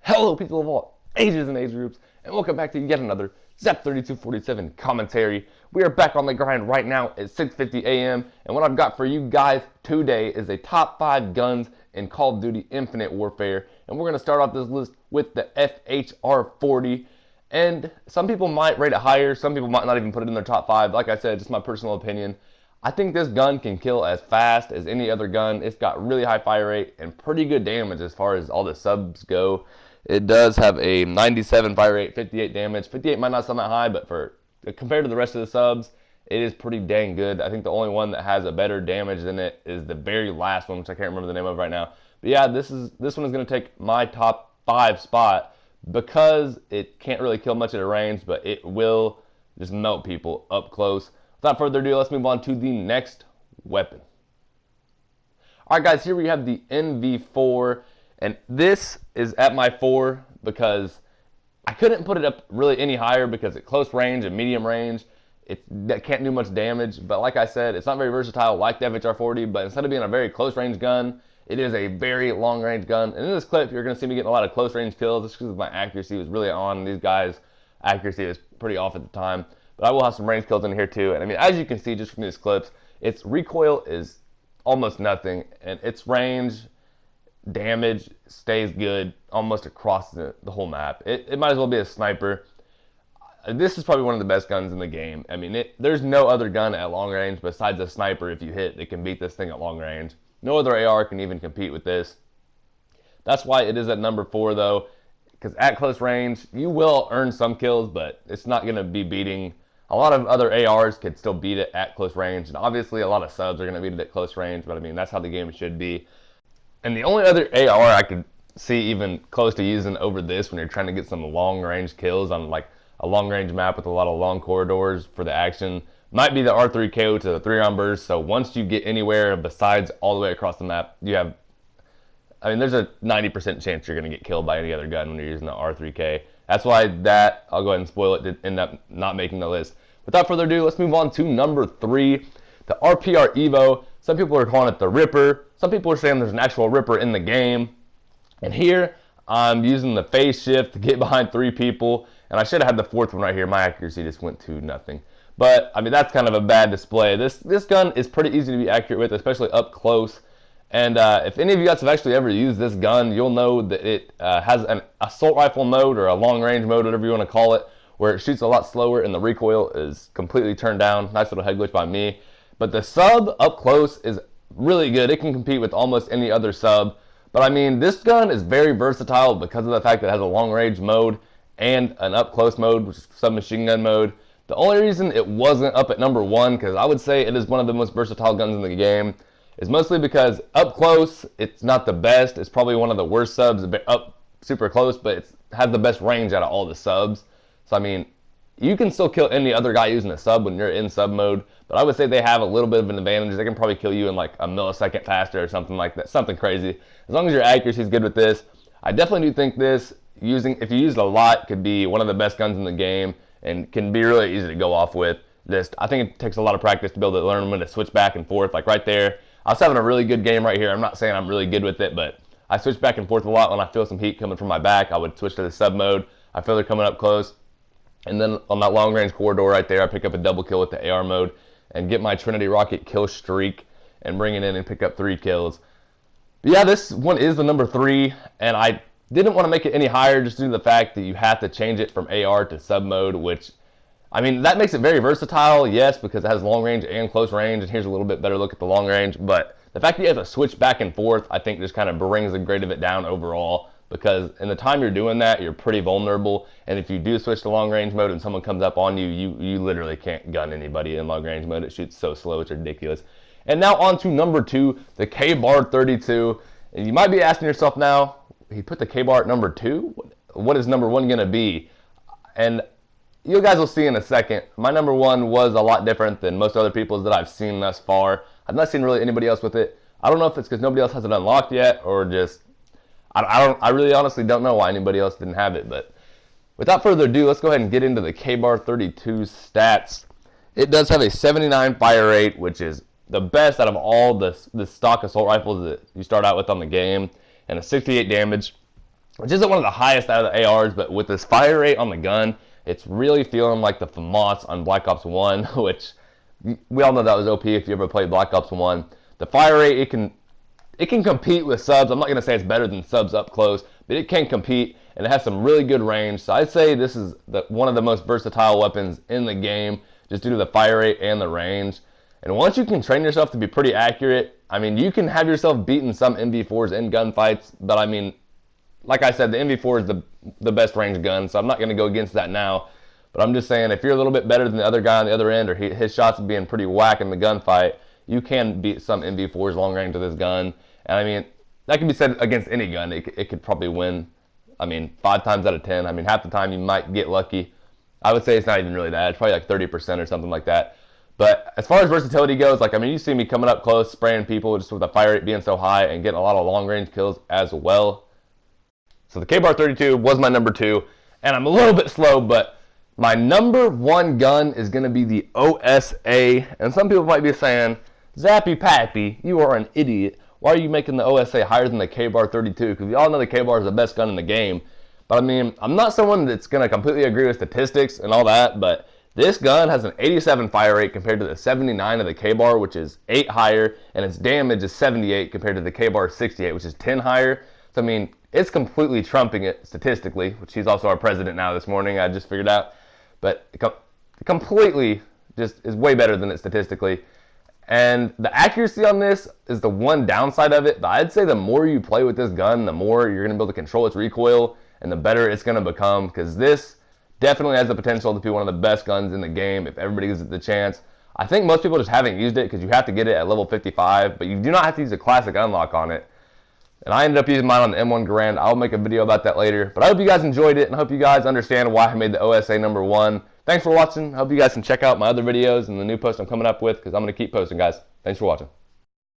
Hello, people of all ages and age groups, and welcome back to yet another ZEP3247 commentary. We are back on the grind right now at 6:50 a.m., and what I've got for you guys today is a top 5 guns in Call of Duty Infinite Warfare, and we're going to start off this list with the FHR-40, and some people might rate it higher, some people might not even put it in their top 5. Like I said, just my personal opinion. I think this gun can kill as fast as any other gun. It's got really high fire rate and pretty good damage as far as all the subs go. It does have a 97 fire rate, 58 damage. 58 might not sound that high, but compared to the rest of the subs, it is pretty dang good. I think the only one that has a better damage than it is the very last one, which I can't remember the name of right now. But yeah, this one is going to take my top 5 spot because it can't really kill much at a range, but it will just melt people up close. Without further ado, let's move on to the next weapon. Alright guys, here we have the NV4, and this is at my 4 because I couldn't put it up really any higher because at close range and medium range, that can't do much damage. But like I said, it's not very versatile like the FHR-40, but instead of being a very close range gun, it is a very long range gun. And in this clip, you're going to see me getting a lot of close range kills just because my accuracy was really on. These guys' accuracy was pretty off at the time. But I will have some range kills in here too. And I mean, as you can see just from these clips, its recoil is almost nothing. And its range, damage stays good almost across the whole map. It might as well be a sniper. This is probably one of the best guns in the game. I mean, there's no other gun at long range besides a sniper if you hit that can beat this thing at long range. No other AR can even compete with this. That's why it is at number 4 though. Because at close range, you will earn some kills, but it's not going to be beating. A lot of other ARs could still beat it at close range, and obviously a lot of subs are going to beat it at close range, but I mean, that's how the game should be. And the only other AR I could see even close to using over this when you're trying to get some long range kills on like a long range map with a lot of long corridors for the action might be the R3KO to the 3-round burst. So once you get anywhere besides all the way across the map, there's a 90% chance you're going to get killed by any other gun when you're using the R3K. That's why I'll go ahead and spoil it, did end up not making the list. Without further ado, let's move on to number 3, the RPR Evo. Some people are calling it the Ripper. Some people are saying there's an actual Ripper in the game. And here, I'm using the phase shift to get behind 3 people. And I should have had the 4th one right here. My accuracy just went to nothing. But, I mean, that's kind of a bad display. This gun is pretty easy to be accurate with, especially up close. And if any of you guys have actually ever used this gun, you'll know that it has an assault rifle mode or a long range mode, whatever you want to call it, where it shoots a lot slower and the recoil is completely turned down. Nice little head glitch by me. But the sub up close is really good. It can compete with almost any other sub. But I mean, this gun is very versatile because of the fact that it has a long range mode and an up close mode, which is submachine gun mode. The only reason it wasn't up at number 1, because I would say it is one of the most versatile guns in the game, is mostly because up close, it's not the best. It's probably one of the worst subs up super close, but it has the best range out of all the subs. So, I mean, you can still kill any other guy using a sub when you're in sub mode, but I would say they have a little bit of an advantage. They can probably kill you in like a millisecond faster or something like that, something crazy. As long as your accuracy is good with this, I definitely do think this, if you use it a lot, could be one of the best guns in the game and can be really easy to go off with. I think it takes a lot of practice to be able to learn when to switch back and forth, like right there. I was having a really good game right here. I'm not saying I'm really good with it, but I switch back and forth a lot when I feel some heat coming from my back. I would switch to the sub mode. I feel they're coming up close. And then on that long range corridor right there, I pick up a double kill with the AR mode and get my Trinity Rocket kill streak and bring it in and pick up 3 kills. But yeah, this one is the number 3, and I didn't want to make it any higher just due to the fact that you have to change it from AR to sub mode, which, I mean, that makes it very versatile, yes, because it has long range and close range, and here's a little bit better look at the long range, but the fact that you have to switch back and forth, I think just kind of brings the grade of it down overall, because in the time you're doing that, you're pretty vulnerable, and if you do switch to long range mode and someone comes up on you, you literally can't gun anybody in long range mode. It shoots so slow, it's ridiculous. And now on to number 2, the KBAR 32, and you might be asking yourself now, he put the KBAR at number 2? What is number 1 going to be? And you guys will see in a second. My number 1 was a lot different than most other people's that I've seen thus far. I've not seen really anybody else with it. I don't know if it's because nobody else has it unlocked yet, or just I really honestly don't know why anybody else didn't have it. But without further ado, let's go ahead and get into the KBAR 32 stats. It does have a 79 fire rate, which is the best out of all the stock assault rifles that you start out with on the game, and a 68 damage. which isn't one of the highest out of the ARs, but with this fire rate on the gun, it's really feeling like the FAMAS on Black Ops 1, which we all know that was OP if you ever played Black Ops 1. The fire rate, it can compete with subs. I'm not going to say it's better than subs up close, but it can compete, and it has some really good range. So I'd say this is one of the most versatile weapons in the game, just due to the fire rate and the range. And once you can train yourself to be pretty accurate, I mean, you can have yourself beating some MV4s in gunfights, but I mean, like I said, the MV4 is the best range gun, so I'm not going to go against that now. But I'm just saying, if you're a little bit better than the other guy on the other end, or his shots being pretty whack in the gunfight, you can beat some MV4s long range with this gun. And I mean, that can be said against any gun. It could probably win, I mean, 5 times out of 10. I mean, half the time you might get lucky. I would say it's not even really that. It's probably like 30% or something like that. But as far as versatility goes, like, I mean, you see me coming up close, spraying people just with the fire rate being so high and getting a lot of long range kills as well. So the KBAR 32 was my number 2, and I'm a little bit slow, but my number 1 gun is going to be the OSA. And some people might be saying, Zappy Pappy, you are an idiot. Why are you making the OSA higher than the KBAR 32? Because we all know the KBAR is the best gun in the game. But I mean, I'm not someone that's going to completely agree with statistics and all that, but this gun has an 87 fire rate compared to the 79 of the KBAR, which is 8 higher, and its damage is 78 compared to the KBAR 68, which is 10 higher. So I mean, it's completely trumping it statistically, which he's also our president now this morning, I just figured out. But completely just is way better than it statistically. And the accuracy on this is the one downside of it, but I'd say the more you play with this gun, the more you're going to be able to control its recoil, and the better it's going to become, because this definitely has the potential to be one of the best guns in the game if everybody gives it the chance. I think most people just haven't used it because you have to get it at level 55, but you do not have to use a classic unlock on it. And I ended up using mine on the M1 Garand. I'll make a video about that later. But I hope you guys enjoyed it, and I hope you guys understand why I made the OSA number 1. Thanks for watching. I hope you guys can check out my other videos and the new post I'm coming up with, because I'm going to keep posting, guys. Thanks for watching.